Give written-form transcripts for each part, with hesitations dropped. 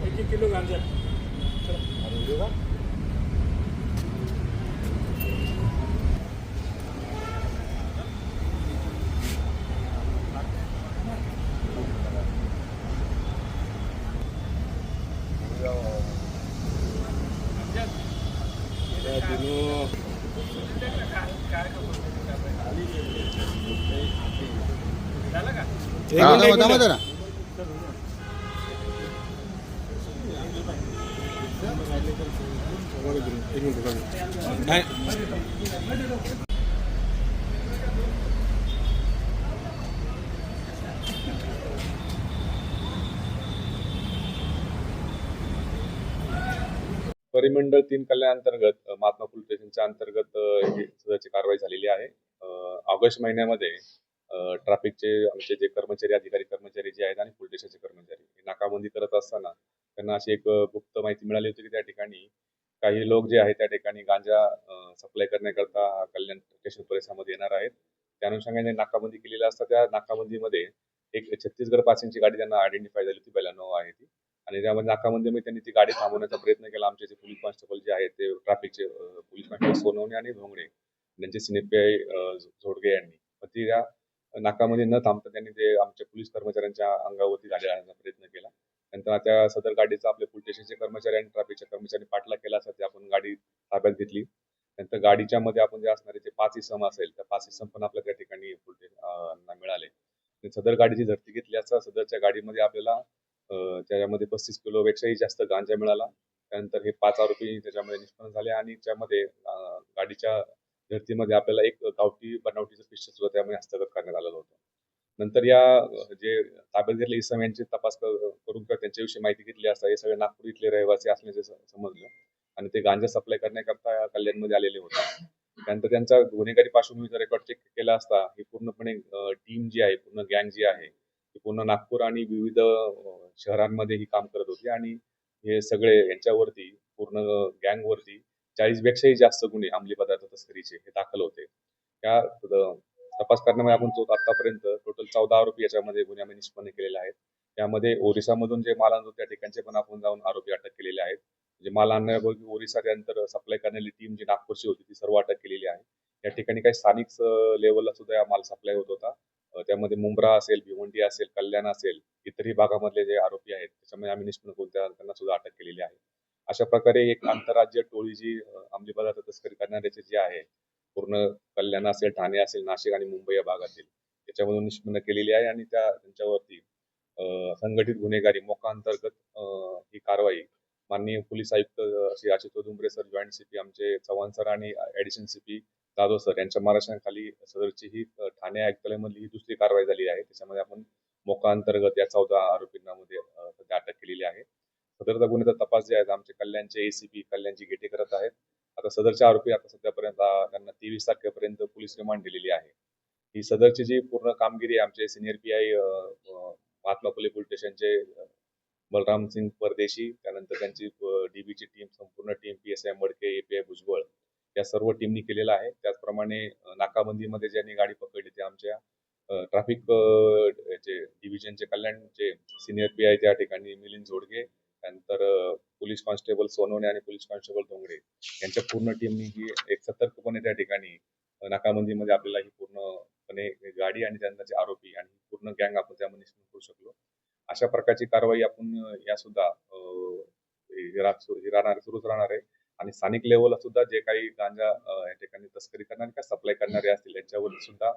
1 kilo गांजा. जरा परिमंडळ 3 कल्याणांतर्गत महात्मा फुले स्टेशनच्या अंतर्गत ही सदरची कारवाई झालेली आहे. ऑगस्ट महिन्यामध्ये ट्रॅफिकचे आमचे जे कर्मचारी, अधिकारी कर्मचारी जे आहेत आणि पोलीस स्टेशनचे कर्मचारी हे नाकाबंदी करत असताना त्यांना अशी एक गुप्त माहिती मिळाली होती की त्या ठिकाणी काही लोक जे आहेत त्या ठिकाणी गांजा सप्लाय करण्याकरता कल्याण स्टेशन परिसरामध्ये येणार आहेत. त्या अनुषंगाने नाकाबंदी केलेली असता त्या नाकाबंदीमध्ये एक छत्तीसगड पासिंगची गाडी त्यांना आयडेंटिफाय झाली होती, बेलानो आहे ती. आणि त्यामध्ये नाकाबंदीमध्ये त्यांनी ती गाडी थांबवण्याचा प्रयत्न केला. आमचे जे पोलीस कॉन्स्टेबल जे आहेत ते ट्रॅफिकचे पोलीस कॉन्स्टेबल सोनवणे आणि धोंगडे त्यांचे सिनिपीआय झोडगे यांनी मग ती या नाकामध्ये न थांबता त्यांनी ते आमच्या पोलीस कर्मचाऱ्यांच्या अंगावरती गाडी आणण्याचा प्रयत्न केला. नंतर त्या सदर गाडीचा आपल्या पोलीस स्टेशनचे कर्मचारी आणि ट्रॅफिकच्या कर्मचाऱ्यांनी पाठलाग केला असता ते आपण गाडी ताब्यात घेतली. नंतर गाडीच्या मध्ये आपण जे असणारे जे 5 इसम असेल त्या 5 इसम पण आपल्या त्या ठिकाणी मिळाले. सदर गाडीची झडती घेतली असता सदरच्या गाडीमध्ये आपल्याला त्याच्यामध्ये 35 किलोपेक्षाही जास्त गांजा मिळाला. त्यानंतर हे 5 आरोपी त्याच्यामध्ये निष्पन्न झाले आणि त्यामध्ये गाडीच्या झडतीमध्ये आपल्याला एक गावठी बनावटीचं पिस्टल सुद्धा त्यामध्ये हस्तगत करण्यात आलेलं होतं. नंतर या जे ताब्यात घेतले इसम यांचे तपास करून त्यांच्याविषयी माहिती घेतली असता हे सगळे नागपूर इथले रहिवासी असल्याचे समजलं आणि ते गांजा सप्लाय करण्याकरता कल्याणमध्ये आलेले होते. त्यानंतर त्यांचा गुन्हेगारी पार्श्वभूमीचा रेकॉर्ड चेक केला असता ही पूर्णपणे टीम जी आहे, पूर्ण गँग जी आहे ती पूर्ण नागपूर आणि विविध शहरांमध्ये ही काम करत होती आणि हे सगळे यांच्यावरती पूर्ण गँगवरती 40 पेक्षाही जास्त गुन्हे अंमली पदार्थ तस्करीचे हे दाखल होते. त्या तपास करण्यामध्ये आपण आतापर्यंत टोटल 14 आरोपी याच्यामध्ये गुन्ह्यामध्ये निष्पन्न केलेले आहेत. त्यामध्ये ओरिसामधून जे माल आणतो त्या ठिकाणचे पण आपण जाऊन आरोपी अटक केलेले आहेत. जे माल आणण्यापूर्वी ओरिसा त्यानंतर सप्लाय करणारी टीम जी नागपूरची होती ती सर्व अटक केलेली आहे. या ठिकाणी काही स्थानिक लेवलला सुद्धा हा माल सप्लाय होत होता. त्यामध्ये मुंब्रा असेल, भिवंडी असेल, कल्याण असेल, इतरही भागामधले जे आरोपी आहेत त्याच्यामध्ये आम्ही निष्पन्न करून त्यांना सुद्धा अटक केलेली आहे. अशा प्रकारे एक आंतरराज्य टोळी जी अंमली पदार्थ तस्करी करणाऱ्याचे जे आहे पूर्ण कल्याण असेल, ठाणे असेल, नाशिक आणि मुंबई या भागातील त्याच्यामधून निष्पन्न केलेली आहे आणि त्यांच्यावरती संघटित गुन्हेगारी मोका अंतर्गत ही कारवाई माननीय पोलीस आयुक्त Shri Ashutosh Dumbre sir, joint CP आमचे चव्हाण सर आणि ऍडिशनल सीपी जाधव सर यांच्या मार्गदर्शनाखाली सदरची ही ठाणे आयुक्तालयामधली ही दुसरी कारवाई झाली आहे. त्याच्यामध्ये आपण मोका अंतर्गत या 14 आरोपींना मध्ये सध्या अटक केलेली आहे. सदरचा गुन्ह्याचा तपास जे आहे आमचे कल्याणचे एसीपी कल्याणची गेटे करत आहेत. आता सदरचे आरोपी आता सध्यापर्यंत त्यांना 23 तारखेपर्यंत पोलीस रिमांड दिलेली आहे. ही सदरची जी पूर्ण कामगिरी आमचे senior PI Mahatma Phule police स्टेशनचे बलराम सिंग परदेशी, त्यानंतर त्यांची डीबीची टीम, संपूर्ण टीम, पीएसआय मडके, एपीआय भुजबळ या सर्व टीमनी केलेलं आहे. त्याचप्रमाणे नाकाबंदीमध्ये ज्यांनी गाडी पकडली ते आमच्या ट्रॅफिक डिव्हिजनचे कल्याणचे सिनियर पीआय त्या ठिकाणी मिलिंद झोडगे, त्यानंतर पोलीस कॉन्स्टेबल सोनवणे आणि पोलीस कॉन्स्टेबल धोंगडे यांच्या पूर्ण टीमनी ही एक सतर्कपणे त्या ठिकाणी नाकाबंदीमध्ये आपल्याला ही पूर्णपणे गाडी आणि त्यानंतरचे आरोपी आणि पूर्ण गँग आपण त्यामध्ये निष्पन्न करू शकलो. अशा प्रकारची कारवाई आपण या सुद्धा सुरूच राहणार आहे आणि स्थानिक लेवलला सुद्धा जे काही गांजा या ठिकाणी तस्करी करणारे किंवा सप्लाय करणारे असतील यांच्यावर सुद्धा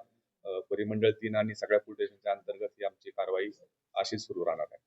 परिमंडळ 3 आणि सगळ्या पोलीस स्टेशनच्या अंतर्गत ही आमची कारवाई अशीच सुरू राहणार आहे.